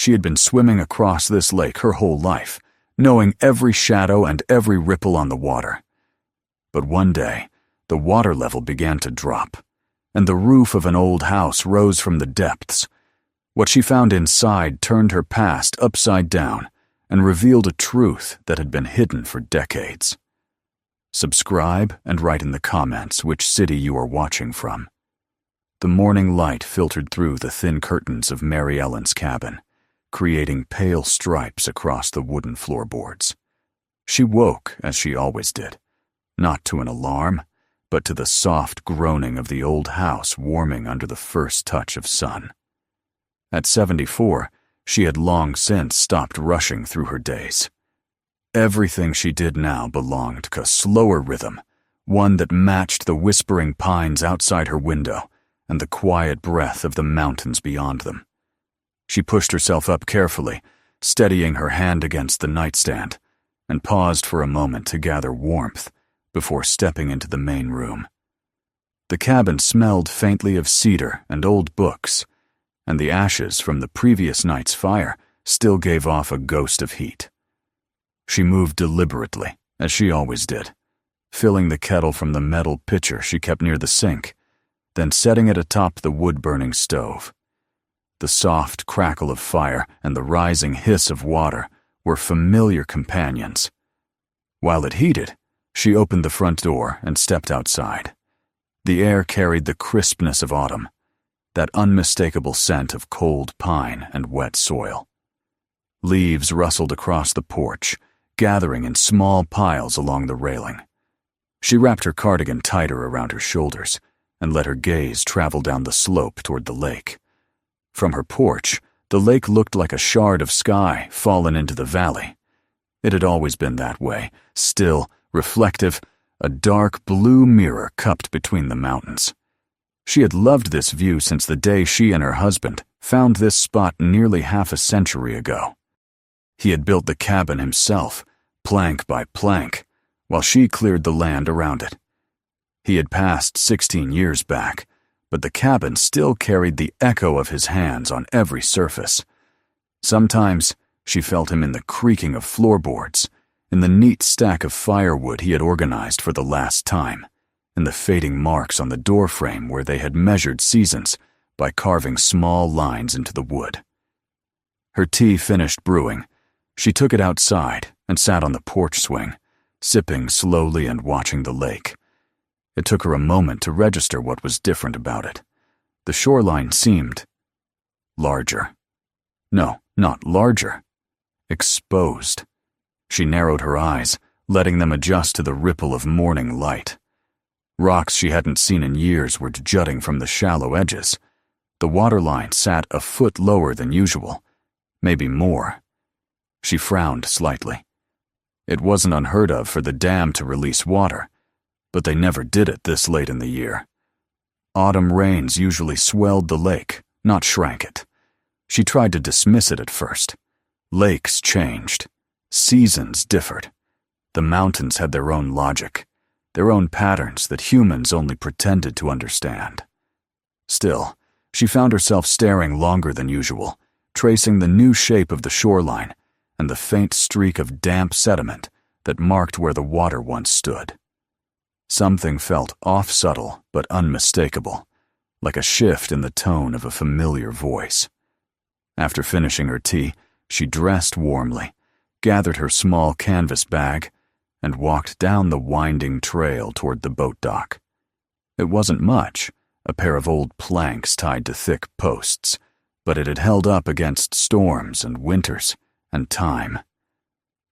she had been swimming across this lake her whole life, knowing every shadow and every ripple on the water. But one day, the water level began to drop, and the roof of an old house rose from the depths. What she found inside turned her past upside down and revealed a truth that had been hidden for decades. Subscribe and write in the comments which city you are watching from. The morning light filtered through the thin curtains of Mary Ellen's cabin, creating pale stripes across the wooden floorboards. She woke, as she always did, not to an alarm, but to the soft groaning of the old house warming under the first touch of sun. At 74, she had long since stopped rushing through her days. Everything she did now belonged to a slower rhythm, one that matched the whispering pines outside her window and the quiet breath of the mountains beyond them. She pushed herself up carefully, steadying her hand against the nightstand, and paused for a moment to gather warmth before stepping into the main room. The cabin smelled faintly of cedar and old books, and the ashes from the previous night's fire still gave off a ghost of heat. She moved deliberately, as she always did, filling the kettle from the metal pitcher she kept near the sink, then setting it atop the wood-burning stove. The soft crackle of fire and the rising hiss of water were familiar companions. While it heated, she opened the front door and stepped outside. The air carried the crispness of autumn, that unmistakable scent of cold pine and wet soil. Leaves rustled across the porch, gathering in small piles along the railing. She wrapped her cardigan tighter around her shoulders and let her gaze travel down the slope toward the lake. From her porch, the lake looked like a shard of sky fallen into the valley. It had always been that way, still, reflective, a dark blue mirror cupped between the mountains. She had loved this view since the day she and her husband found this spot nearly half a century ago. He had built the cabin himself, plank by plank, while she cleared the land around it. He had passed 16 years back, but the cabin still carried the echo of his hands on every surface. Sometimes she felt him in the creaking of floorboards, in the neat stack of firewood he had organized for the last time, in the fading marks on the doorframe where they had measured seasons by carving small lines into the wood. Her tea finished brewing, she took it outside and sat on the porch swing, sipping slowly and watching the lake. It took her a moment to register what was different about it. The shoreline seemed larger. No, not larger. Exposed. She narrowed her eyes, letting them adjust to the ripple of morning light. Rocks she hadn't seen in years were jutting from the shallow edges. The waterline sat a foot lower than usual, maybe more. She frowned slightly. It wasn't unheard of for the dam to release water, but they never did it this late in the year. Autumn rains usually swelled the lake, not shrank it. She tried to dismiss it at first. Lakes changed. Seasons differed. The mountains had their own logic, their own patterns that humans only pretended to understand. Still, she found herself staring longer than usual, tracing the new shape of the shoreline and the faint streak of damp sediment that marked where the water once stood. Something felt off-subtle but unmistakable, like a shift in the tone of a familiar voice. After finishing her tea, she dressed warmly, gathered her small canvas bag, and walked down the winding trail toward the boat dock. It wasn't much, a pair of old planks tied to thick posts, but it had held up against storms and winters and time.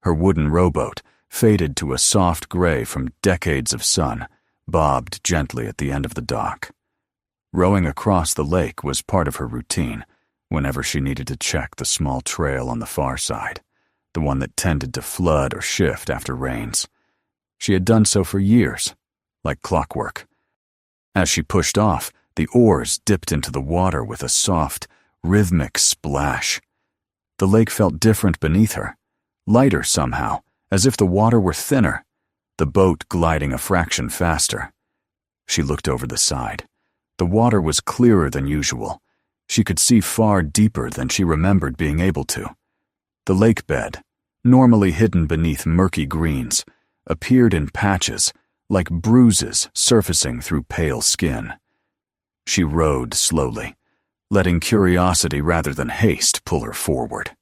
Her wooden rowboat, faded to a soft gray from decades of sun, bobbed gently at the end of the dock. Rowing across the lake was part of her routine whenever she needed to check the small trail on the far side, the one that tended to flood or shift after rains. She had done so for years, like clockwork. As she pushed off, the oars dipped into the water with a soft, rhythmic splash. The lake felt different beneath her, lighter somehow, as if the water were thinner, the boat gliding a fraction faster. She looked over the side. The water was clearer than usual, She could see far deeper than she remembered being able to. The lake bed, normally hidden beneath murky greens, appeared in patches, like bruises surfacing through pale skin. She rowed slowly, letting curiosity rather than haste pull her forward.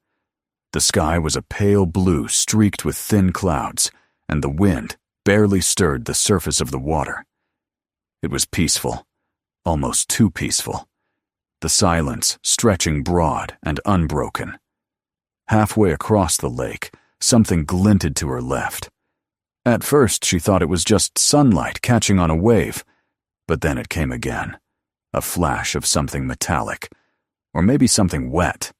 The sky was a pale blue streaked with thin clouds, and the wind barely stirred the surface of the water. It was peaceful, almost too peaceful, the silence stretching broad and unbroken. Halfway across the lake, something glinted to her left. At first she thought it was just sunlight catching on a wave, but then it came again, a flash of something metallic, or maybe something wet.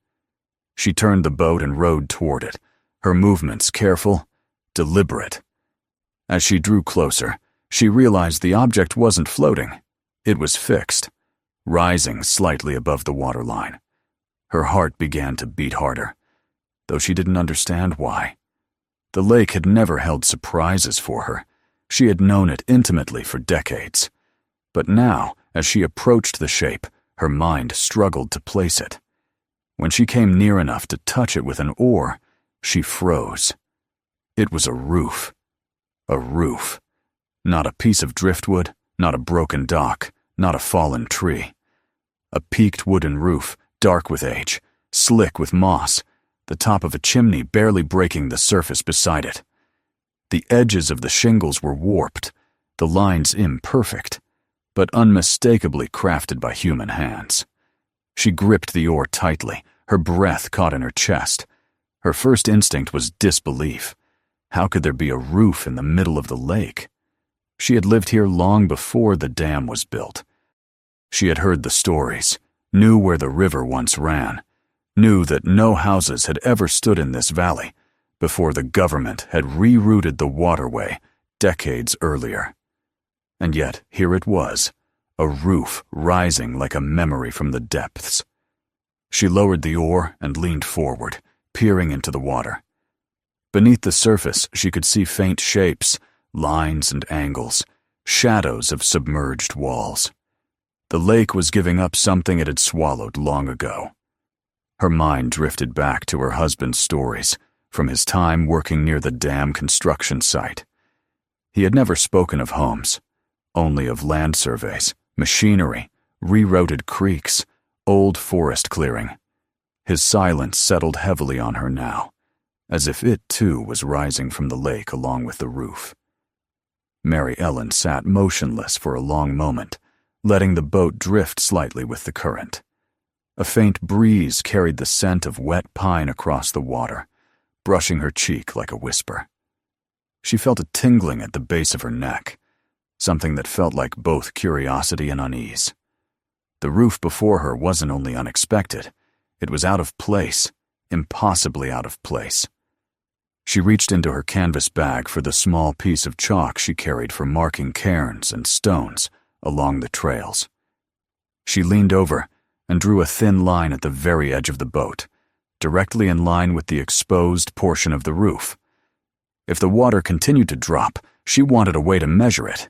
She turned the boat and rowed toward it, her movements careful, deliberate. As she drew closer, she realized the object wasn't floating. It was fixed, rising slightly above the waterline. Her heart began to beat harder, though she didn't understand why. The lake had never held surprises for her. She had known it intimately for decades. But now, as she approached the shape, her mind struggled to place it. When she came near enough to touch it with an oar, she froze. It was a roof. A roof. Not a piece of driftwood, not a broken dock, not a fallen tree. A peaked wooden roof, dark with age, slick with moss, the top of a chimney barely breaking the surface beside it. The edges of the shingles were warped, the lines imperfect, but unmistakably crafted by human hands. She gripped the oar tightly, her breath caught in her chest. Her first instinct was disbelief. How could there be a roof in the middle of the lake? She had lived here long before the dam was built. She had heard the stories, knew where the river once ran, knew that no houses had ever stood in this valley before the government had rerouted the waterway decades earlier. And yet here it was, a roof rising like a memory from the depths. She lowered the oar and leaned forward, peering into the water. Beneath the surface, she could see faint shapes, lines and angles, shadows of submerged walls. The lake was giving up something it had swallowed long ago. Her mind drifted back to her husband's stories from his time working near the dam construction site. He had never spoken of homes, only of land surveys, machinery, rerouted creeks, old forest clearing. His silence settled heavily on her now, as if it too was rising from the lake along with the roof. Mary Ellen sat motionless for a long moment, letting the boat drift slightly with the current. A faint breeze carried the scent of wet pine across the water, brushing her cheek like a whisper. She felt a tingling at the base of her neck, something that felt like both curiosity and unease. The roof before her wasn't only unexpected, it was out of place, impossibly out of place. She reached into her canvas bag for the small piece of chalk she carried for marking cairns and stones along the trails. She leaned over and drew a thin line at the very edge of the boat, directly in line with the exposed portion of the roof. If the water continued to drop, she wanted a way to measure it.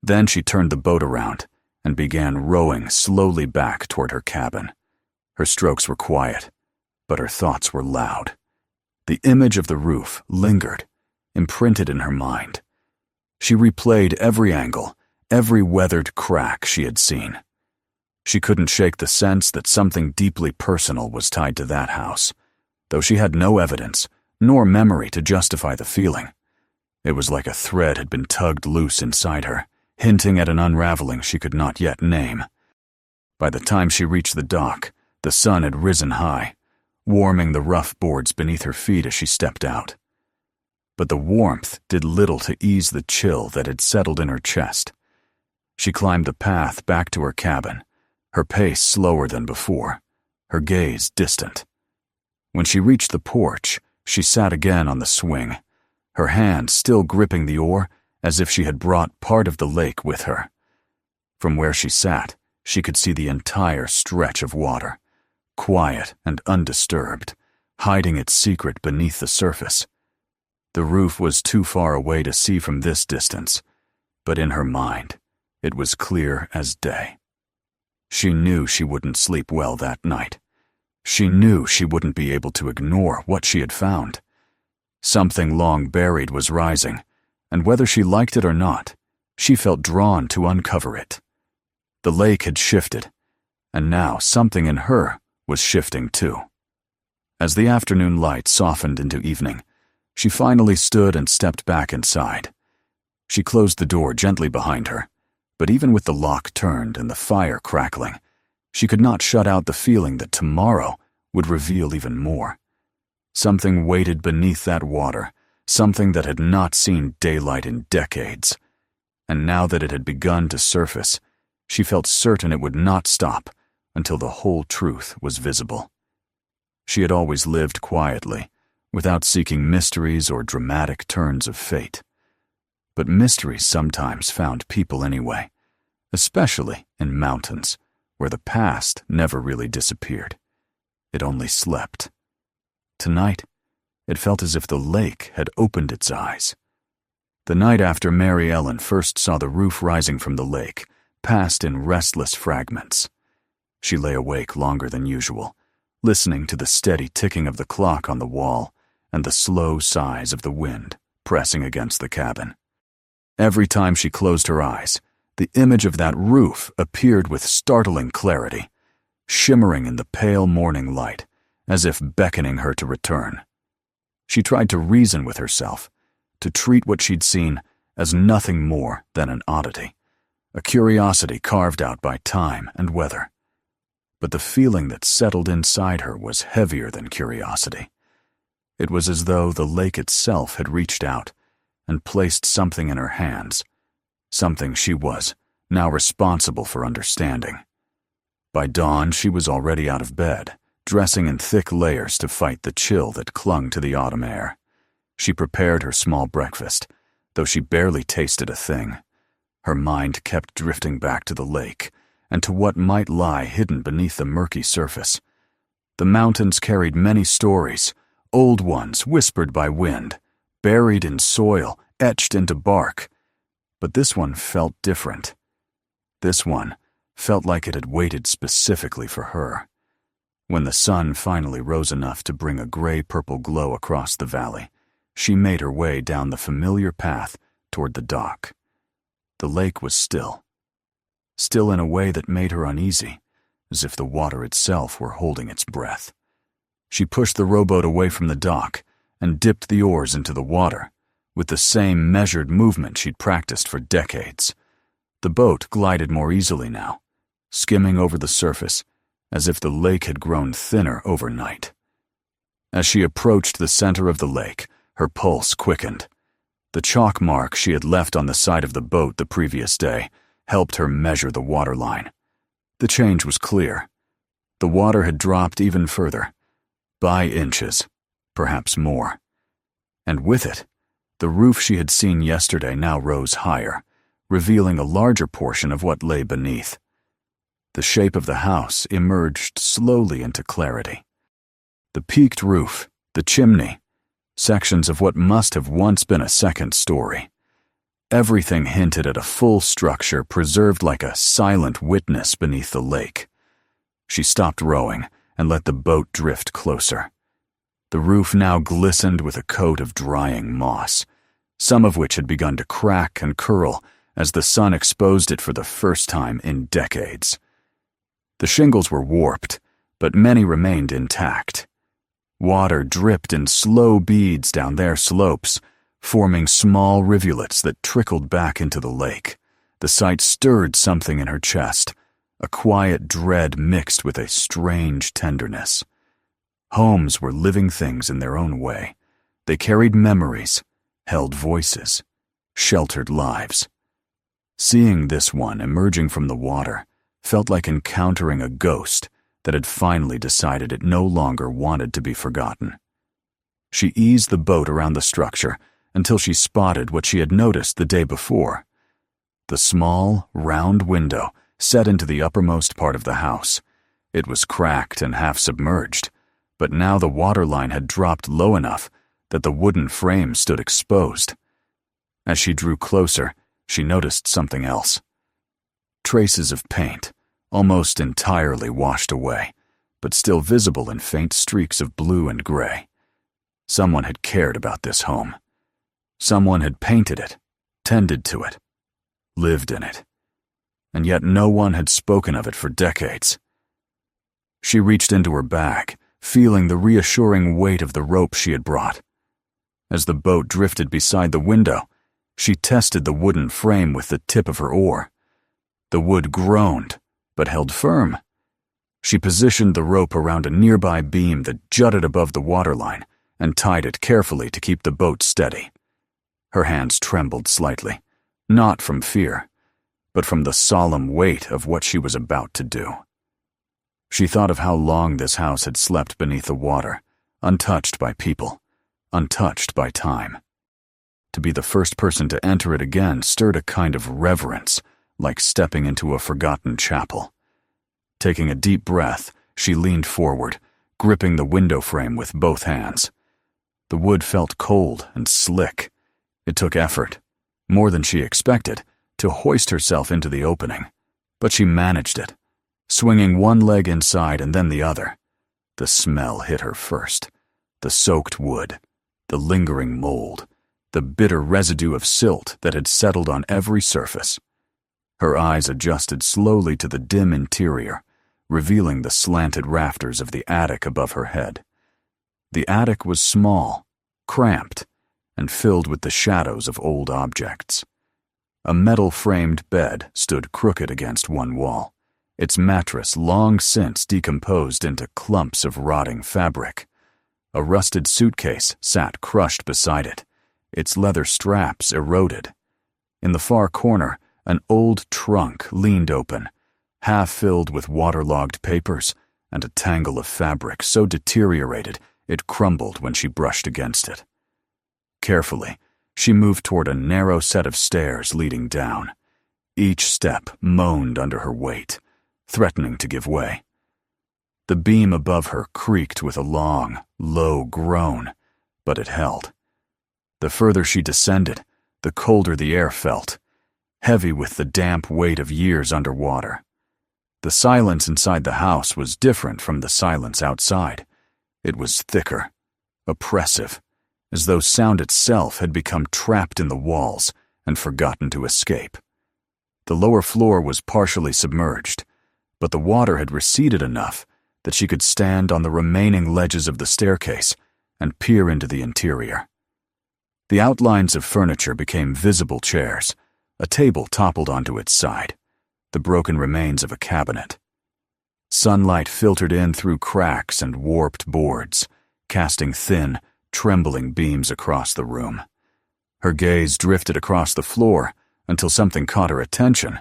Then she turned the boat around and began rowing slowly back toward her cabin. Her strokes were quiet, but her thoughts were loud. The image of the roof lingered, imprinted in her mind. She replayed every angle, every weathered crack she had seen. She couldn't shake the sense that something deeply personal was tied to that house, though she had no evidence, nor memory to justify the feeling. It was like a thread had been tugged loose inside her, hinting at an unraveling she could not yet name. By the time she reached the dock, the sun had risen high, warming the rough boards beneath her feet as she stepped out. But the warmth did little to ease the chill that had settled in her chest. She climbed the path back to her cabin, her pace slower than before, her gaze distant. When she reached the porch, she sat again on the swing, her hand still gripping the oar as if she had brought part of the lake with her. From where she sat, she could see the entire stretch of water, quiet and undisturbed, hiding its secret beneath the surface. The roof was too far away to see from this distance, but in her mind, it was clear as day. She knew she wouldn't sleep well that night. She knew she wouldn't be able to ignore what she had found. Something long buried was rising, and whether she liked it or not, she felt drawn to uncover it. The lake had shifted, and now something in her was shifting too. As the afternoon light softened into evening, she finally stood and stepped back inside. She closed the door gently behind her, but even with the lock turned and the fire crackling, she could not shut out the feeling that tomorrow would reveal even more. Something waited beneath that water, something that had not seen daylight in decades. And now that it had begun to surface, she felt certain it would not stop until the whole truth was visible. She had always lived quietly, without seeking mysteries or dramatic turns of fate. But mysteries sometimes found people anyway, especially in mountains, where the past never really disappeared. It only slept. Tonight, it felt as if the lake had opened its eyes. The night after Mary Ellen first saw the roof rising from the lake passed in restless fragments. She lay awake longer than usual, listening to the steady ticking of the clock on the wall and the slow sighs of the wind pressing against the cabin. Every time she closed her eyes, the image of that roof appeared with startling clarity, shimmering in the pale morning light, as if beckoning her to return. She tried to reason with herself, to treat what she'd seen as nothing more than an oddity, a curiosity carved out by time and weather. But the feeling that settled inside her was heavier than curiosity. It was as though the lake itself had reached out and placed something in her hands, something she was now responsible for understanding. By dawn, she was already out of bed, dressing in thick layers to fight the chill that clung to the autumn air. She prepared her small breakfast, though she barely tasted a thing. Her mind kept drifting back to the lake and to what might lie hidden beneath the murky surface. The mountains carried many stories, old ones whispered by wind, buried in soil, etched into bark. But this one felt different. This one felt like it had waited specifically for her. When the sun finally rose enough to bring a gray-purple glow across the valley, she made her way down the familiar path toward the dock. The lake was still. Still in a way that made her uneasy, as if the water itself were holding its breath. She pushed the rowboat away from the dock and dipped the oars into the water, with the same measured movement she'd practiced for decades. The boat glided more easily now, skimming over the surface, as if the lake had grown thinner overnight. As she approached the center of the lake, her pulse quickened. The chalk mark she had left on the side of the boat the previous day helped her measure the waterline. The change was clear. The water had dropped even further, by inches, perhaps more. And with it, the roof she had seen yesterday now rose higher, revealing a larger portion of what lay beneath. The shape of the house emerged slowly into clarity. The peaked roof, the chimney, sections of what must have once been a second story. Everything hinted at a full structure preserved like a silent witness beneath the lake. She stopped rowing and let the boat drift closer. The roof now glistened with a coat of drying moss, some of which had begun to crack and curl as the sun exposed it for the first time in decades. The shingles were warped, but many remained intact. Water dripped in slow beads down their slopes, forming small rivulets that trickled back into the lake. The sight stirred something in her chest, a quiet dread mixed with a strange tenderness. Homes were living things in their own way. They carried memories, held voices, sheltered lives. Seeing this one emerging from the water felt like encountering a ghost that had finally decided it no longer wanted to be forgotten. She eased the boat around the structure until she spotted what she had noticed the day before. The small, round window set into the uppermost part of the house. It was cracked and half submerged, but now the waterline had dropped low enough that the wooden frame stood exposed. As she drew closer, she noticed something else. Traces of paint, almost entirely washed away, but still visible in faint streaks of blue and gray. Someone had cared about this home. Someone had painted it, tended to it, lived in it. And yet no one had spoken of it for decades. She reached into her bag, feeling the reassuring weight of the rope she had brought. As the boat drifted beside the window, she tested the wooden frame with the tip of her oar. The wood groaned, but held firm. She positioned the rope around a nearby beam that jutted above the waterline and tied it carefully to keep the boat steady. Her hands trembled slightly, not from fear, but from the solemn weight of what she was about to do. She thought of how long this house had slept beneath the water, untouched by people, untouched by time. To be the first person to enter it again stirred a kind of reverence, like stepping into a forgotten chapel. Taking a deep breath, she leaned forward, gripping the window frame with both hands. The wood felt cold and slick. It took effort, more than she expected, to hoist herself into the opening, but she managed it, swinging one leg inside and then the other. The smell hit her first, the soaked wood, the lingering mold, the bitter residue of silt that had settled on every surface. Her eyes adjusted slowly to the dim interior, revealing the slanted rafters of the attic above her head. The attic was small, cramped, and filled with the shadows of old objects. A metal-framed bed stood crooked against one wall, its mattress long since decomposed into clumps of rotting fabric. A rusted suitcase sat crushed beside it, its leather straps eroded. In the far corner, an old trunk leaned open, half filled with waterlogged papers and a tangle of fabric so deteriorated it crumbled when she brushed against it. Carefully, she moved toward a narrow set of stairs leading down. Each step moaned under her weight, threatening to give way. The beam above her creaked with a long, low groan, but it held. The further she descended, the colder the air felt, heavy with the damp weight of years underwater. The silence inside the house was different from the silence outside. It was thicker, oppressive, as though sound itself had become trapped in the walls and forgotten to escape. The lower floor was partially submerged, but the water had receded enough that she could stand on the remaining ledges of the staircase and peer into the interior. The outlines of furniture became visible chairs, a table toppled onto its side, the broken remains of a cabinet. Sunlight filtered in through cracks and warped boards, casting thin, trembling beams across the room. Her gaze drifted across the floor until something caught her attention.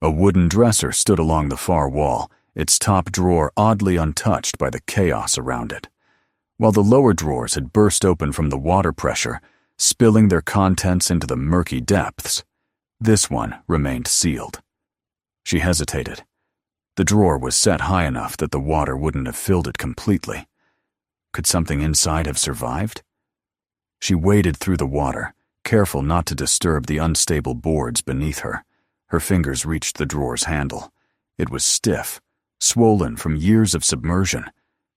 A wooden dresser stood along the far wall, its top drawer oddly untouched by the chaos around it. While the lower drawers had burst open from the water pressure, spilling their contents into the murky depths, this one remained sealed. She hesitated. The drawer was set high enough that the water wouldn't have filled it completely. Could something inside have survived? She waded through the water, careful not to disturb the unstable boards beneath her. Her fingers reached the drawer's handle. It was stiff, swollen from years of submersion,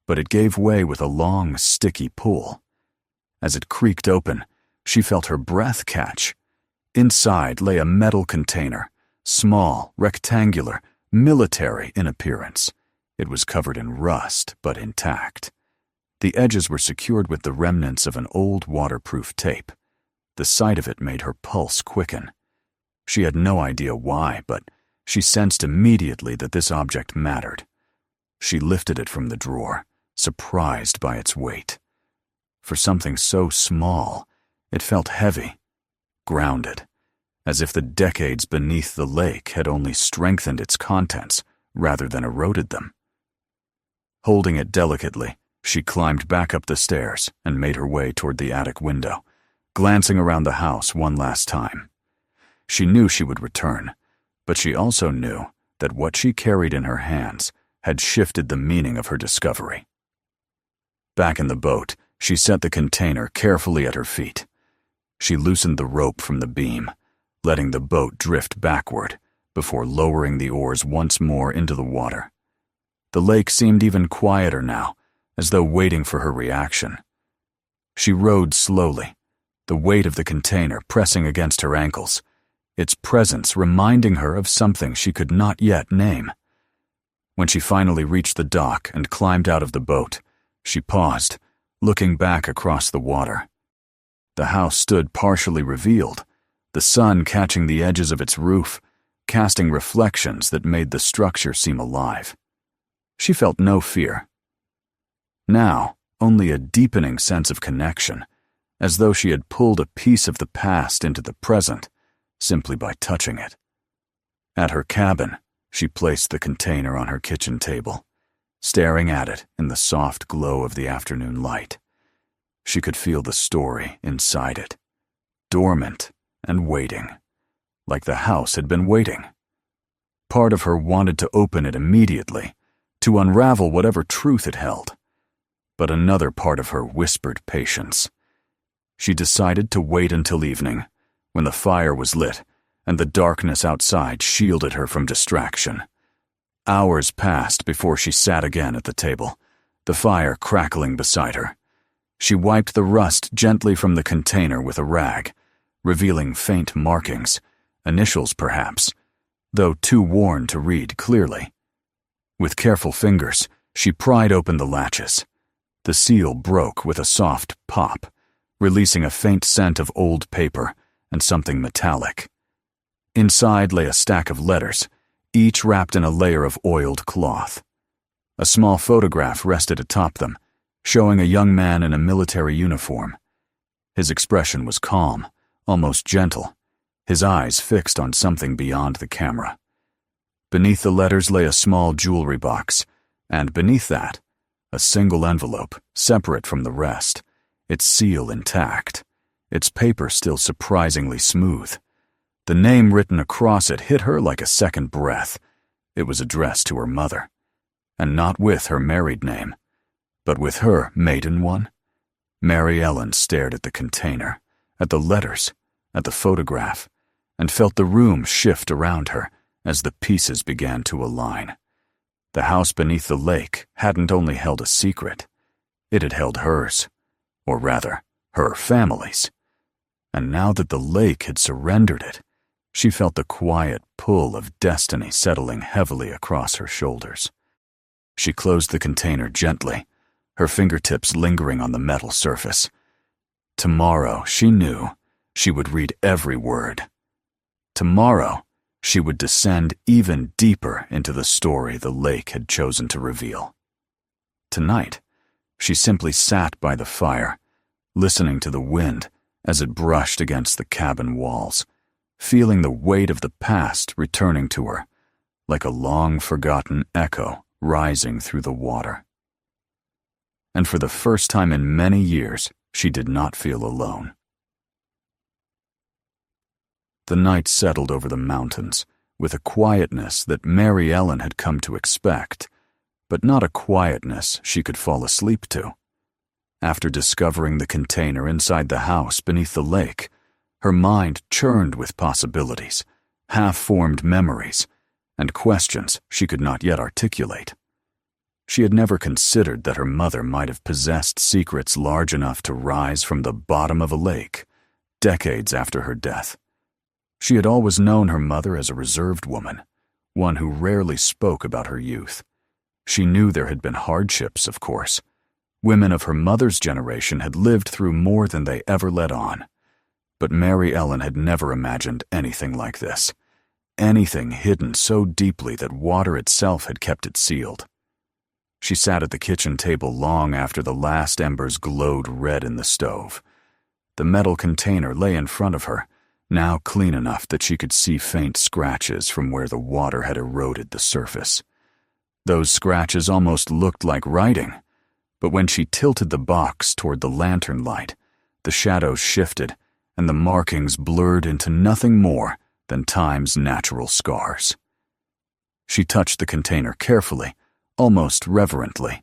but it gave way with a long, sticky pull. As it creaked open, she felt her breath catch. Inside lay a metal container, small, rectangular, military in appearance. It was covered in rust, but intact. The edges were secured with the remnants of an old waterproof tape. The sight of it made her pulse quicken. She had no idea why, but she sensed immediately that this object mattered. She lifted it from the drawer, surprised by its weight. For something so small, it felt heavy, grounded, as if the decades beneath the lake had only strengthened its contents rather than eroded them. Holding it delicately, she climbed back up the stairs and made her way toward the attic window, glancing around the house one last time. She knew she would return, but she also knew that what she carried in her hands had shifted the meaning of her discovery. Back in the boat, she set the container carefully at her feet. She loosened the rope from the beam, letting the boat drift backward, before lowering the oars once more into the water. The lake seemed even quieter now, as though waiting for her reaction. She rowed slowly, the weight of the container pressing against her ankles, its presence reminding her of something she could not yet name. When she finally reached the dock and climbed out of the boat, she paused, looking back across the water. The house stood partially revealed, the sun catching the edges of its roof, casting reflections that made the structure seem alive. She felt no fear. Now, only a deepening sense of connection, as though she had pulled a piece of the past into the present simply by touching it. At her cabin, she placed the container on her kitchen table, staring at it in the soft glow of the afternoon light. She could feel the story inside it, dormant and waiting, like the house had been waiting. Part of her wanted to open it immediately, to unravel whatever truth it held. But another part of her whispered patience. She decided to wait until evening, when the fire was lit and the darkness outside shielded her from distraction. Hours passed before she sat again at the table, the fire crackling beside her. She wiped the rust gently from the container with a rag, revealing faint markings, initials perhaps, though too worn to read clearly. With careful fingers, she pried open the latches. The seal broke with a soft pop, releasing a faint scent of old paper and something metallic. Inside lay a stack of letters, each wrapped in a layer of oiled cloth. A small photograph rested atop them, showing a young man in a military uniform. His expression was calm, almost gentle, his eyes fixed on something beyond the camera. Beneath the letters lay a small jewelry box, and beneath that, a single envelope, separate from the rest, its seal intact, its paper still surprisingly smooth. The name written across it hit her like a second breath. It was addressed to her mother, and not with her married name, but with her maiden one. Mary Ellen stared at the container, at the letters, at the photograph, and felt the room shift around her as the pieces began to align. The house beneath the lake hadn't only held a secret, it had held hers, or rather, her family's. And now that the lake had surrendered it, she felt the quiet pull of destiny settling heavily across her shoulders. She closed the container gently, her fingertips lingering on the metal surface. Tomorrow, she knew, she would read every word. Tomorrow, she would descend even deeper into the story the lake had chosen to reveal. Tonight, she simply sat by the fire, listening to the wind as it brushed against the cabin walls, feeling the weight of the past returning to her, like a long-forgotten echo rising through the water. And for the first time in many years, she did not feel alone. The night settled over the mountains with a quietness that Mary Ellen had come to expect, but not a quietness she could fall asleep to. After discovering the container inside the house beneath the lake, her mind churned with possibilities, half-formed memories, and questions she could not yet articulate. She had never considered that her mother might have possessed secrets large enough to rise from the bottom of a lake, decades after her death. She had always known her mother as a reserved woman, one who rarely spoke about her youth. She knew there had been hardships, of course. Women of her mother's generation had lived through more than they ever let on. But Mary Ellen had never imagined anything like this, anything hidden so deeply that water itself had kept it sealed. She sat at the kitchen table long after the last embers glowed red in the stove. The metal container lay in front of her, now clean enough that she could see faint scratches from where the water had eroded the surface. Those scratches almost looked like writing, but when she tilted the box toward the lantern light, the shadows shifted and the markings blurred into nothing more than time's natural scars. She touched the container carefully, almost reverently,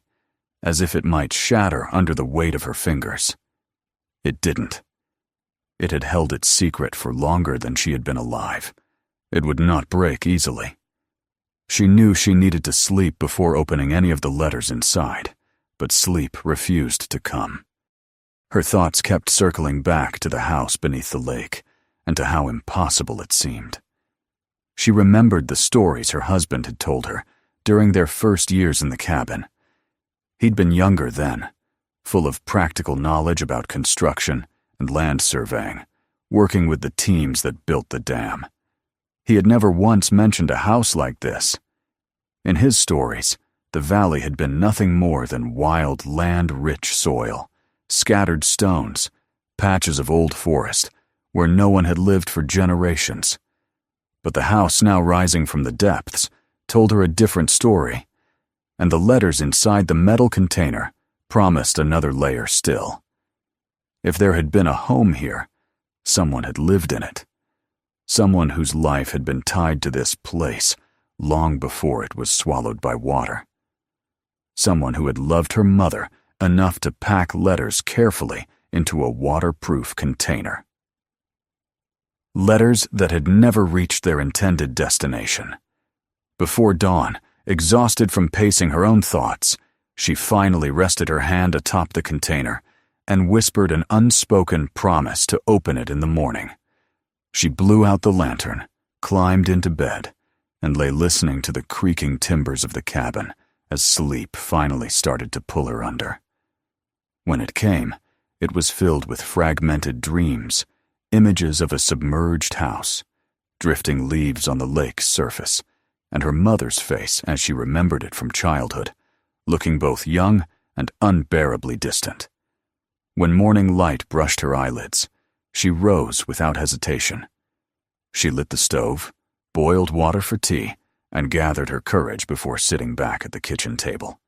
as if it might shatter under the weight of her fingers. It didn't. It had held its secret for longer than she had been alive. It would not break easily. She knew she needed to sleep before opening any of the letters inside, but sleep refused to come. Her thoughts kept circling back to the house beneath the lake, and to how impossible it seemed. She remembered the stories her husband had told her during their first years in the cabin. He'd been younger then, full of practical knowledge about construction and land surveying, working with the teams that built the dam. He had never once mentioned a house like this. In his stories, the valley had been nothing more than wild, land-rich soil, scattered stones, patches of old forest, where no one had lived for generations. But the house now rising from the depths told her a different story, and the letters inside the metal container promised another layer still. If there had been a home here, someone had lived in it. Someone whose life had been tied to this place long before it was swallowed by water. Someone who had loved her mother enough to pack letters carefully into a waterproof container. Letters that had never reached their intended destination. Before dawn, exhausted from pacing her own thoughts, she finally rested her hand atop the container and whispered an unspoken promise to open it in the morning. She blew out the lantern, climbed into bed, and lay listening to the creaking timbers of the cabin as sleep finally started to pull her under. When it came, it was filled with fragmented dreams, images of a submerged house, drifting leaves on the lake's surface, and her mother's face as she remembered it from childhood, looking both young and unbearably distant. When morning light brushed her eyelids, she rose without hesitation. She lit the stove, boiled water for tea, and gathered her courage before sitting back at the kitchen table.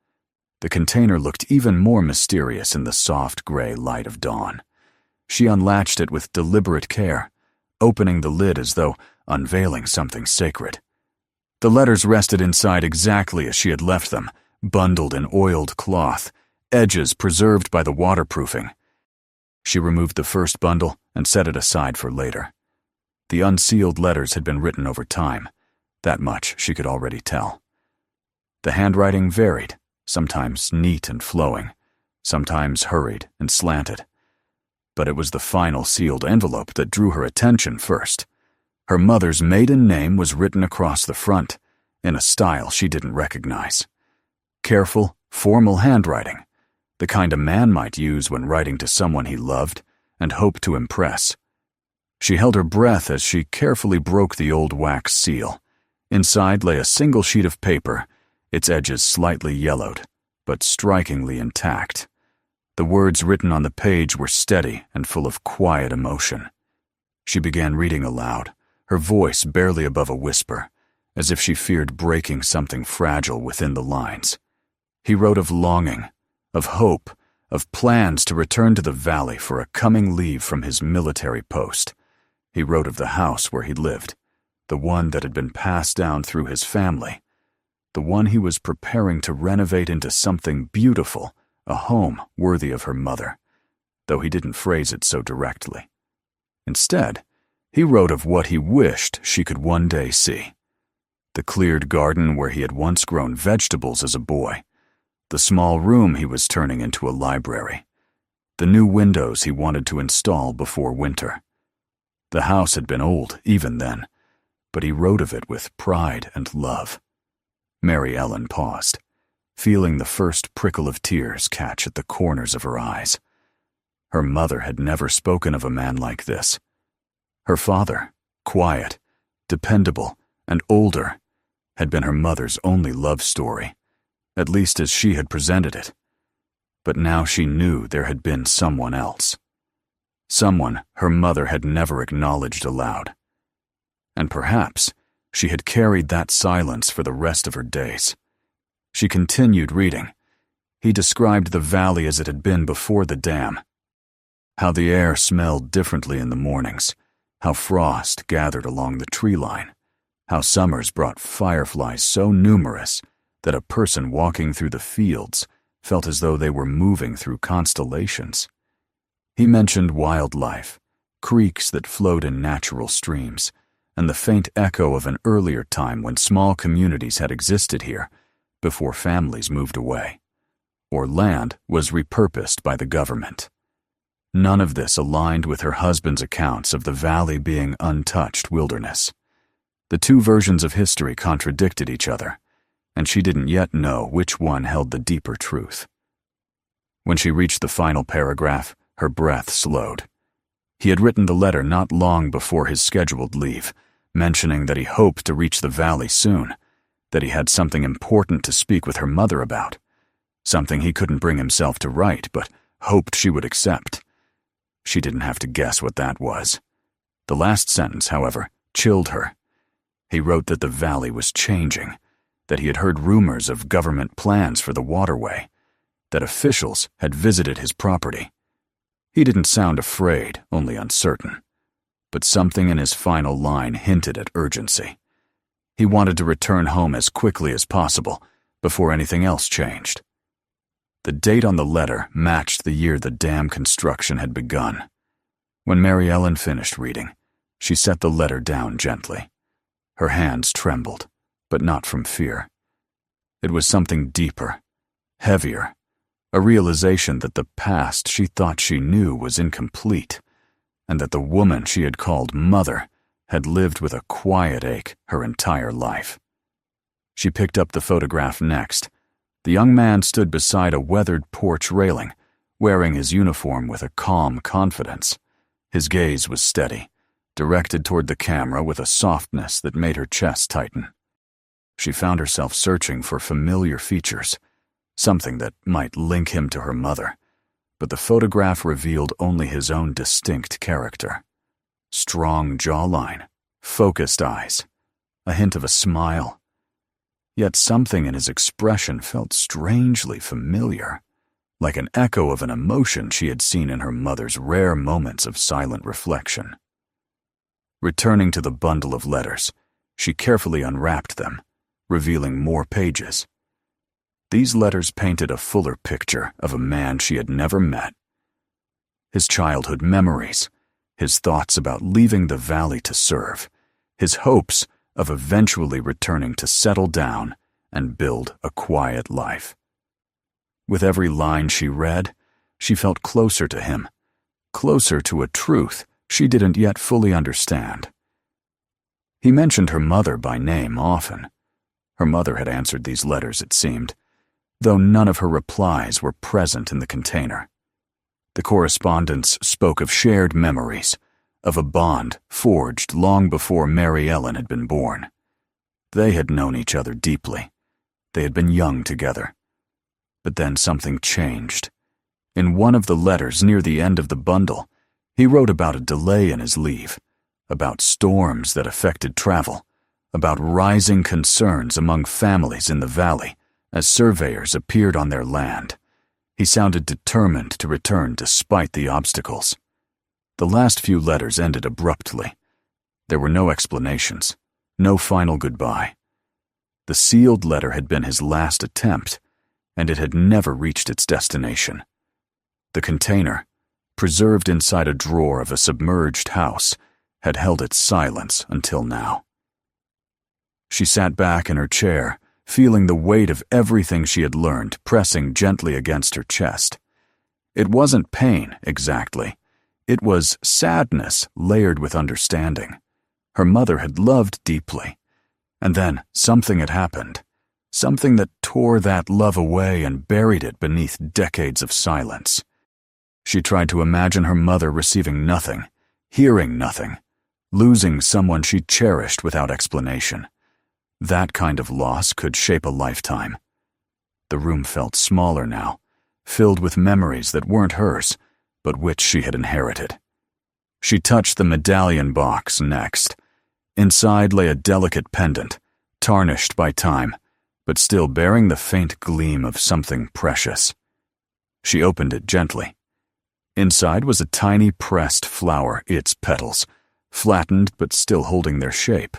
The container looked even more mysterious in the soft gray light of dawn. She unlatched it with deliberate care, opening the lid as though unveiling something sacred. The letters rested inside exactly as she had left them, bundled in oiled cloth, edges preserved by the waterproofing. She removed the first bundle and set it aside for later. The unsealed letters had been written over time. That much she could already tell. The handwriting varied, sometimes neat and flowing, sometimes hurried and slanted. But it was the final sealed envelope that drew her attention first. Her mother's maiden name was written across the front, in a style she didn't recognize. Careful, formal handwriting, the kind a man might use when writing to someone he loved and hoped to impress. She held her breath as she carefully broke the old wax seal. Inside lay a single sheet of paper, its edges slightly yellowed, but strikingly intact. The words written on the page were steady and full of quiet emotion. She began reading aloud, her voice barely above a whisper, as if she feared breaking something fragile within the lines. He wrote of longing, of hope, of plans to return to the valley for a coming leave from his military post. He wrote of the house where he lived, the one that had been passed down through his family, the one he was preparing to renovate into something beautiful, a home worthy of her mother, though he didn't phrase it so directly. Instead, he wrote of what he wished she could one day see. The cleared garden where he had once grown vegetables as a boy, the small room he was turning into a library, the new windows he wanted to install before winter. The house had been old even then, but he wrote of it with pride and love. Mary Ellen paused, feeling the first prickle of tears catch at the corners of her eyes. Her mother had never spoken of a man like this. Her father, quiet, dependable, and older, had been her mother's only love story, at least as she had presented it. But now she knew there had been someone else. Someone her mother had never acknowledged aloud. And perhaps she had carried that silence for the rest of her days. She continued reading. He described the valley as it had been before the dam, how the air smelled differently in the mornings, how frost gathered along the tree line, how summers brought fireflies so numerous that a person walking through the fields felt as though they were moving through constellations. He mentioned wildlife, creeks that flowed in natural streams, and the faint echo of an earlier time when small communities had existed here before families moved away, or land was repurposed by the government. None of this aligned with her husband's accounts of the valley being untouched wilderness. The two versions of history contradicted each other, and she didn't yet know which one held the deeper truth. When she reached the final paragraph, her breath slowed. He had written the letter not long before his scheduled leave, mentioning that he hoped to reach the valley soon, that he had something important to speak with her mother about, something he couldn't bring himself to write but hoped she would accept. She didn't have to guess what that was. The last sentence, however, chilled her. He wrote that the valley was changing, that he had heard rumors of government plans for the waterway, that officials had visited his property. He didn't sound afraid, only uncertain. But something in his final line hinted at urgency. He wanted to return home as quickly as possible, before anything else changed. The date on the letter matched the year the dam construction had begun. When Mary Ellen finished reading, she set the letter down gently. Her hands trembled, but not from fear. It was something deeper, heavier, a realization that the past she thought she knew was incomplete, and that the woman she had called mother had lived with a quiet ache her entire life. She picked up the photograph next. The young man stood beside a weathered porch railing, wearing his uniform with a calm confidence. His gaze was steady, directed toward the camera with a softness that made her chest tighten. She found herself searching for familiar features, something that might link him to her mother, but the photograph revealed only his own distinct character. Strong jawline, focused eyes, a hint of a smile. Yet something in his expression felt strangely familiar, like an echo of an emotion she had seen in her mother's rare moments of silent reflection. Returning to the bundle of letters, she carefully unwrapped them, revealing more pages. These letters painted a fuller picture of a man she had never met. His childhood memories, his thoughts about leaving the valley to serve, his hopes of eventually returning to settle down and build a quiet life. With every line she read, she felt closer to him, closer to a truth she didn't yet fully understand. He mentioned her mother by name often. Her mother had answered these letters, it seemed, though none of her replies were present in the container. The correspondence spoke of shared memories, of a bond forged long before Mary Ellen had been born. They had known each other deeply. They had been young together. But then something changed. In one of the letters near the end of the bundle, he wrote about a delay in his leave, about storms that affected travel, about rising concerns among families in the valley as surveyors appeared on their land. He sounded determined to return despite the obstacles. The last few letters ended abruptly. There were no explanations, no final goodbye. The sealed letter had been his last attempt, and it had never reached its destination. The container, preserved inside a drawer of a submerged house, had held its silence until now. She sat back in her chair, feeling the weight of everything she had learned pressing gently against her chest. It wasn't pain, exactly. It was sadness layered with understanding. Her mother had loved deeply, and then something had happened, something that tore that love away and buried it beneath decades of silence. She tried to imagine her mother receiving nothing, hearing nothing, losing someone she cherished without explanation. That kind of loss could shape a lifetime. The room felt smaller now, filled with memories that weren't hers, but which she had inherited. She touched the medallion box next. Inside lay a delicate pendant, tarnished by time, but still bearing the faint gleam of something precious. She opened it gently. Inside was a tiny pressed flower, its petals, flattened but still holding their shape.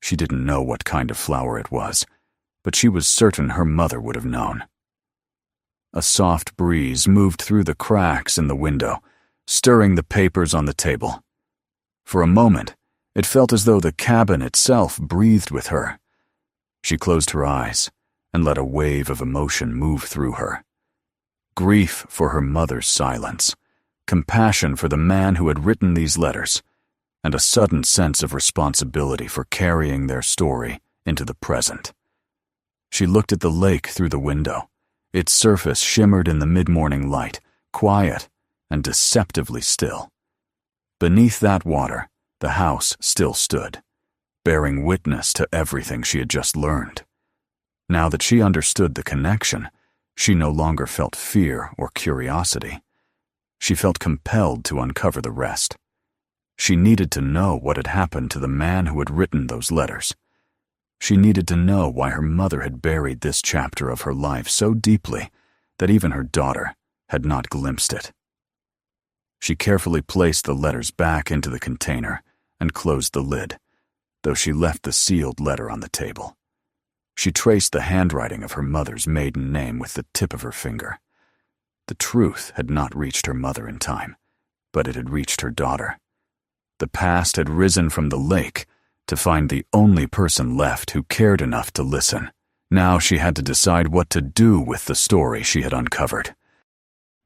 She didn't know what kind of flower it was, but she was certain her mother would have known. A soft breeze moved through the cracks in the window, stirring the papers on the table. For a moment, It felt as though the cabin itself breathed with her. She closed her eyes and let a wave of emotion move through her. Grief for her mother's silence, compassion for the man who had written these letters, and a sudden sense of responsibility for carrying their story into the present. She looked at the lake through the window. Its surface shimmered in the mid-morning light, quiet and deceptively still. Beneath that water, the house still stood, bearing witness to everything she had just learned. Now that she understood the connection, she no longer felt fear or curiosity. She felt compelled to uncover the rest. She needed to know what had happened to the man who had written those letters. She needed to know why her mother had buried this chapter of her life so deeply that even her daughter had not glimpsed it. She carefully placed the letters back into the container and closed the lid, though she left the sealed letter on the table. She traced the handwriting of her mother's maiden name with the tip of her finger. The truth had not reached her mother in time, but it had reached her daughter. The past had risen from the lake to find the only person left who cared enough to listen. Now she had to decide what to do with the story she had uncovered.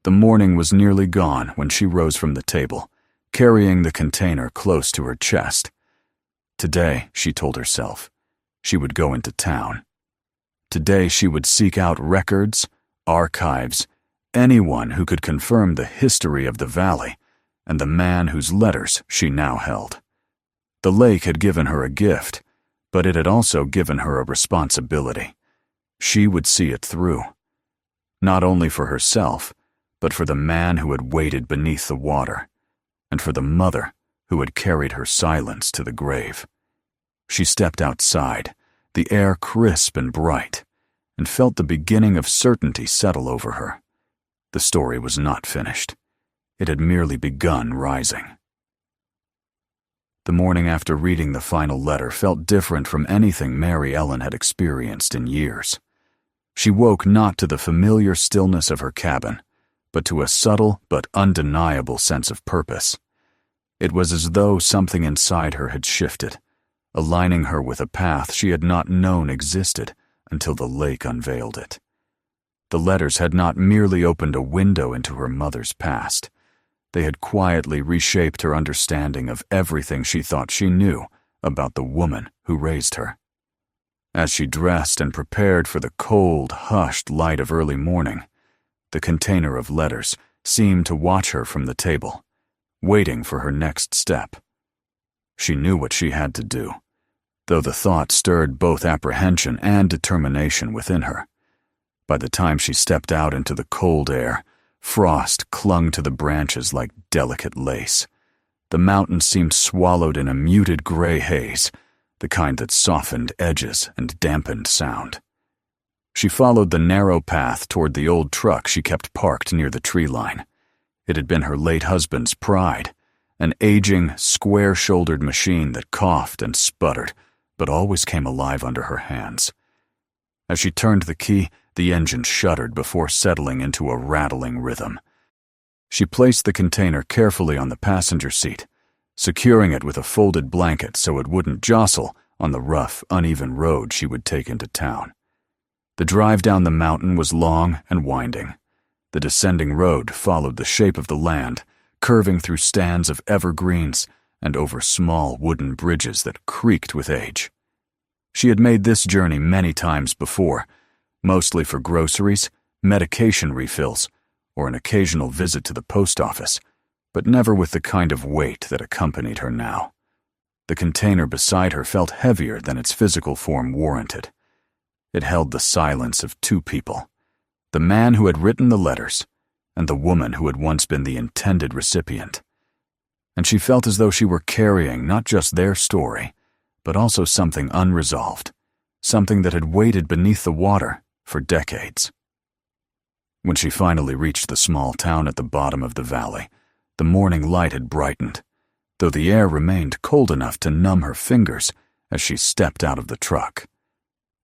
The morning was nearly gone when she rose from the table, carrying the container close to her chest. Today, she told herself, she would go into town. Today she would seek out records, archives, anyone who could confirm the history of the valley and the man whose letters she now held. The lake had given her a gift, but it had also given her a responsibility. She would see it through, not only for herself, but for the man who had waited beneath the water, and for the mother who had carried her silence to the grave. She stepped outside, the air crisp and bright, and felt the beginning of certainty settle over her. The story was not finished. It had merely begun rising. The morning after reading the final letter felt different from anything Mary Ellen had experienced in years. She woke not to the familiar stillness of her cabin, but to a subtle but undeniable sense of purpose. It was as though something inside her had shifted, aligning her with a path she had not known existed until the lake unveiled it. The letters had not merely opened a window into her mother's past. They had quietly reshaped her understanding of everything she thought she knew about the woman who raised her. As she dressed and prepared for the cold, hushed light of early morning, the container of letters seemed to watch her from the table, waiting for her next step. She knew what she had to do, though the thought stirred both apprehension and determination within her. By the time she stepped out into the cold air, frost clung to the branches like delicate lace. The mountains seemed swallowed in a muted gray haze, the kind that softened edges and dampened sound. She followed the narrow path toward the old truck she kept parked near the tree line. It had been her late husband's pride, an aging, square-shouldered machine that coughed and sputtered, but always came alive under her hands. As she turned the key, the engine shuddered before settling into a rattling rhythm. She placed the container carefully on the passenger seat, securing it with a folded blanket so it wouldn't jostle on the rough, uneven road she would take into town. The drive down the mountain was long and winding. The descending road followed the shape of the land, curving through stands of evergreens and over small wooden bridges that creaked with age. She had made this journey many times before, mostly for groceries, medication refills, or an occasional visit to the post office, but never with the kind of weight that accompanied her now. The container beside her felt heavier than its physical form warranted. It held the silence of two people, the man who had written the letters and the woman who had once been the intended recipient. And she felt as though she were carrying not just their story, but also something unresolved, something that had waited beneath the water for decades. When she finally reached the small town at the bottom of the valley, the morning light had brightened, though the air remained cold enough to numb her fingers as she stepped out of the truck.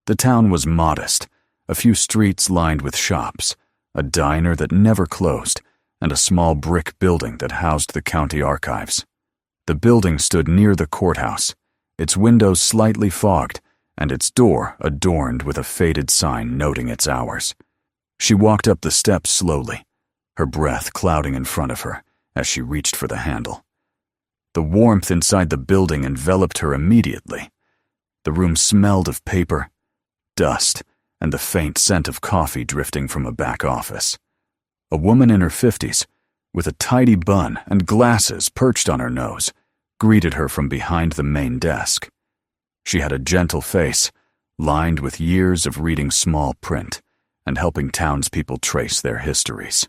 The town was modest, a few streets lined with shops, a diner that never closed, and a small brick building that housed the county archives. The building stood near the courthouse, its windows slightly fogged, and its door adorned with a faded sign noting its hours. She walked up the steps slowly, her breath clouding in front of her as she reached for the handle. The warmth inside the building enveloped her immediately. The room smelled of paper, dust, and the faint scent of coffee drifting from a back office. A woman in her 50s, with a tidy bun and glasses perched on her nose, greeted her from behind the main desk. She had a gentle face, lined with years of reading small print and helping townspeople trace their histories.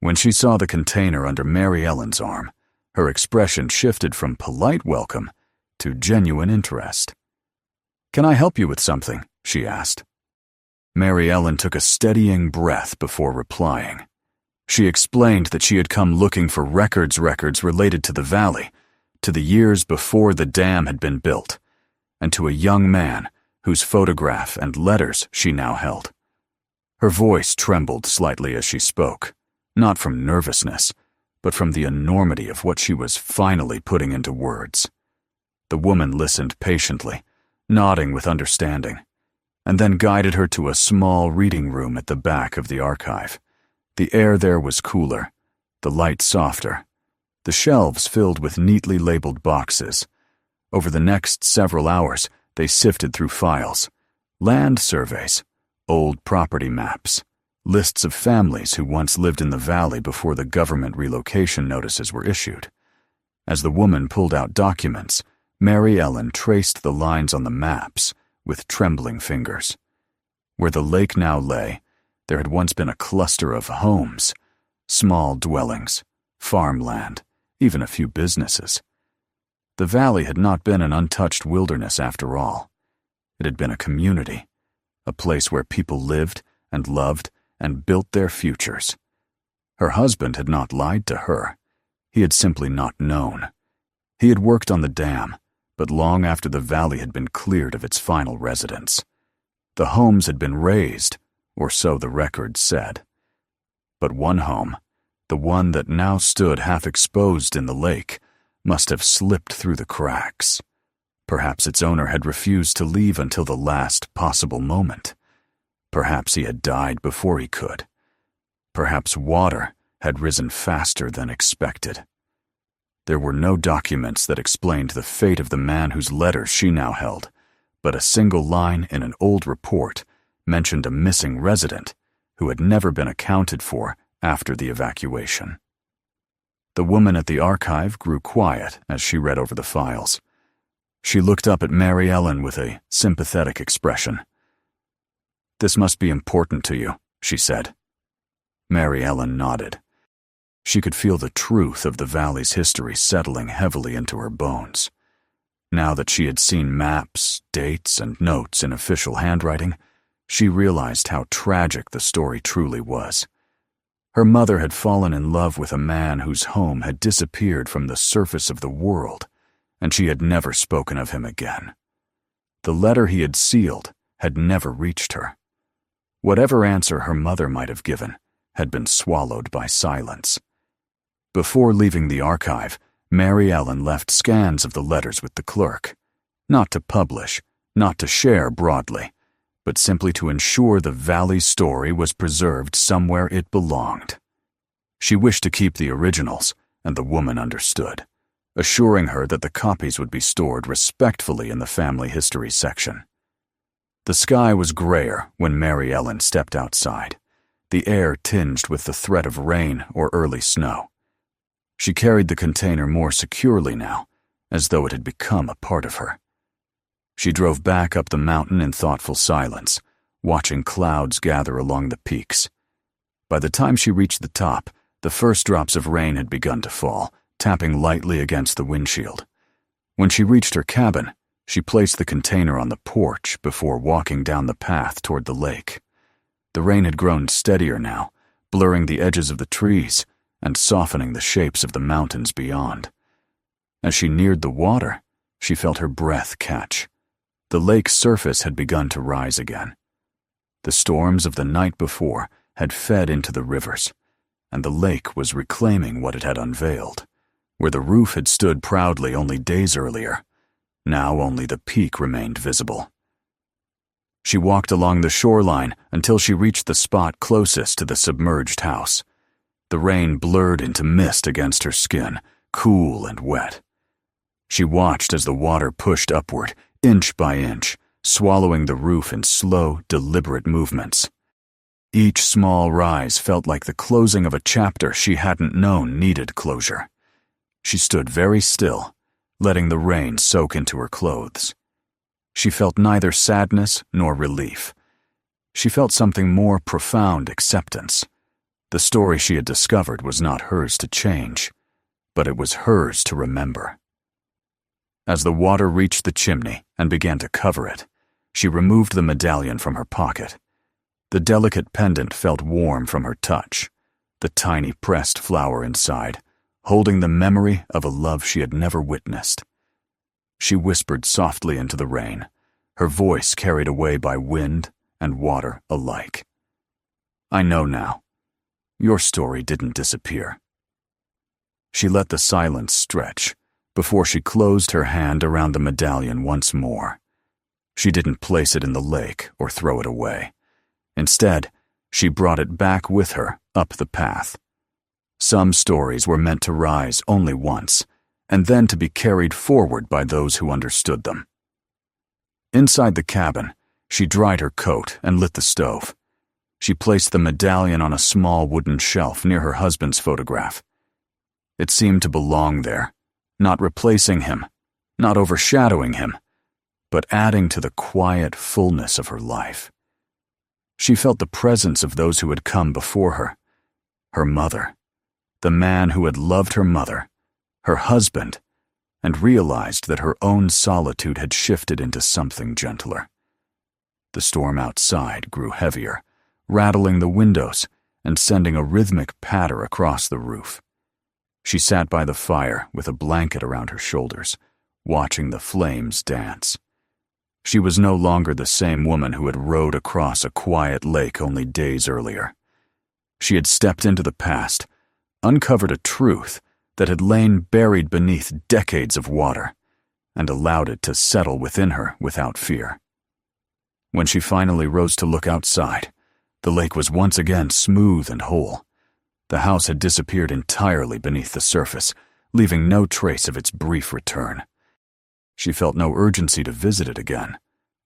When she saw the container under Mary Ellen's arm, her expression shifted from polite welcome to genuine interest. "Can I help you with something?" she asked. Mary Ellen took a steadying breath before replying. She explained that she had come looking for records related to the valley, to the years before the dam had been built, and to a young man whose photograph and letters she now held. Her voice trembled slightly as she spoke, not from nervousness, but from the enormity of what she was finally putting into words. The woman listened patiently, nodding with understanding, and then guided her to a small reading room at the back of the archive. The air there was cooler, the light softer, the shelves filled with neatly labeled boxes. Over the next several hours, they sifted through files, land surveys, old property maps, lists of families who once lived in the valley before the government relocation notices were issued. As the woman pulled out documents, Mary Ellen traced the lines on the maps with trembling fingers. Where the lake now lay, there had once been a cluster of homes, small dwellings, farmland, even a few businesses. The valley had not been an untouched wilderness after all. It had been a community, a place where people lived and loved and built their futures. Her husband had not lied to her. He had simply not known. He had worked on the dam, but long after the valley had been cleared of its final residents. The homes had been razed, or so the records said. But one home, the one that now stood half exposed in the lake, must have slipped through the cracks. Perhaps its owner had refused to leave until the last possible moment. Perhaps he had died before he could. Perhaps water had risen faster than expected. There were no documents that explained the fate of the man whose letters she now held, but a single line in an old report mentioned a missing resident who had never been accounted for after the evacuation. The woman at the archive grew quiet as she read over the files. She looked up at Mary Ellen with a sympathetic expression. "This must be important to you," she said. Mary Ellen nodded. She could feel the truth of the valley's history settling heavily into her bones. Now that she had seen maps, dates, and notes in official handwriting, she realized how tragic the story truly was. Her mother had fallen in love with a man whose home had disappeared from the surface of the world, and she had never spoken of him again. The letter he had sealed had never reached her. Whatever answer her mother might have given had been swallowed by silence. Before leaving the archive, Mary Ellen left scans of the letters with the clerk, not to publish, not to share broadly, but simply to ensure the valley story was preserved somewhere it belonged. She wished to keep the originals, and the woman understood, assuring her that the copies would be stored respectfully in the family history section. The sky was grayer when Mary Ellen stepped outside, the air tinged with the threat of rain or early snow. She carried the container more securely now, as though it had become a part of her. She drove back up the mountain in thoughtful silence, watching clouds gather along the peaks. By the time she reached the top, the first drops of rain had begun to fall, tapping lightly against the windshield. When she reached her cabin, she placed the container on the porch before walking down the path toward the lake. The rain had grown steadier now, blurring the edges of the trees and softening the shapes of the mountains beyond. As she neared the water, she felt her breath catch. The lake's surface had begun to rise again. The storms of the night before had fed into the rivers, and the lake was reclaiming what it had unveiled, Where the roof had stood proudly only days earlier, now only the peak remained visible. She walked along the shoreline until she reached the spot closest to the submerged house. The rain blurred into mist against her skin, cool and wet. She watched as the water pushed upward, inch by inch, swallowing the roof in slow, deliberate movements. Each small rise felt like the closing of a chapter she hadn't known needed closure. She stood very still, letting the rain soak into her clothes. She felt neither sadness nor relief. She felt something more profound acceptance. The story she had discovered was not hers to change, but it was hers to remember. As the water reached the chimney and began to cover it, she removed the medallion from her pocket. The delicate pendant felt warm from her touch, the tiny pressed flower inside, holding the memory of a love she had never witnessed. She whispered softly into the rain, her voice carried away by wind and water alike. "I know now. Your story didn't disappear." She let the silence stretch before she closed her hand around the medallion once more. She didn't place it in the lake or throw it away. Instead, she brought it back with her up the path. Some stories were meant to rise only once, and then to be carried forward by those who understood them. Inside the cabin, she dried her coat and lit the stove. She placed the medallion on a small wooden shelf near her husband's photograph. It seemed to belong there, not replacing him, not overshadowing him, but adding to the quiet fullness of her life. She felt the presence of those who had come before her. Her mother, the man who had loved her mother, her husband, and realized that her own solitude had shifted into something gentler. The storm outside grew heavier, rattling the windows and sending a rhythmic patter across the roof. She sat by the fire with a blanket around her shoulders, watching the flames dance. She was no longer the same woman who had rowed across a quiet lake only days earlier. She had stepped into the past, uncovered a truth that had lain buried beneath decades of water, and allowed it to settle within her without fear. When she finally rose to look outside, the lake was once again smooth and whole. The house had disappeared entirely beneath the surface, leaving no trace of its brief return. She felt no urgency to visit it again.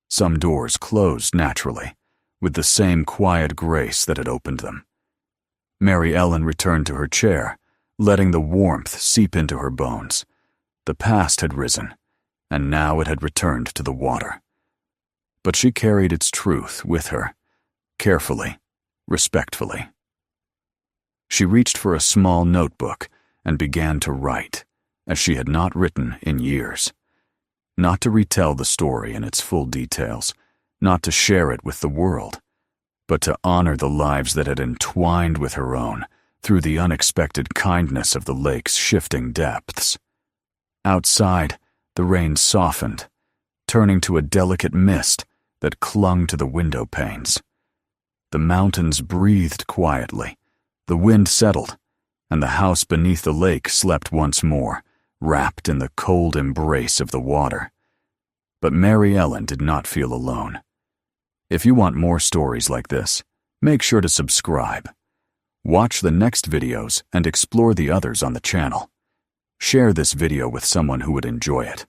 Some doors closed naturally, with the same quiet grace that had opened them. Mary Ellen returned to her chair, letting the warmth seep into her bones. The past had risen, and now it had returned to the water. But she carried its truth with her, carefully, respectfully. She reached for a small notebook and began to write, as she had not written in years. Not to retell the story in its full details, not to share it with the world, but to honor the lives that had entwined with her own through the unexpected kindness of the lake's shifting depths. Outside, the rain softened, turning to a delicate mist that clung to the window panes. The mountains breathed quietly, the wind settled, and the house beneath the lake slept once more, wrapped in the cold embrace of the water. But Mary Ellen did not feel alone. If you want more stories like this, make sure to subscribe. Watch the next videos and explore the others on the channel. Share this video with someone who would enjoy it.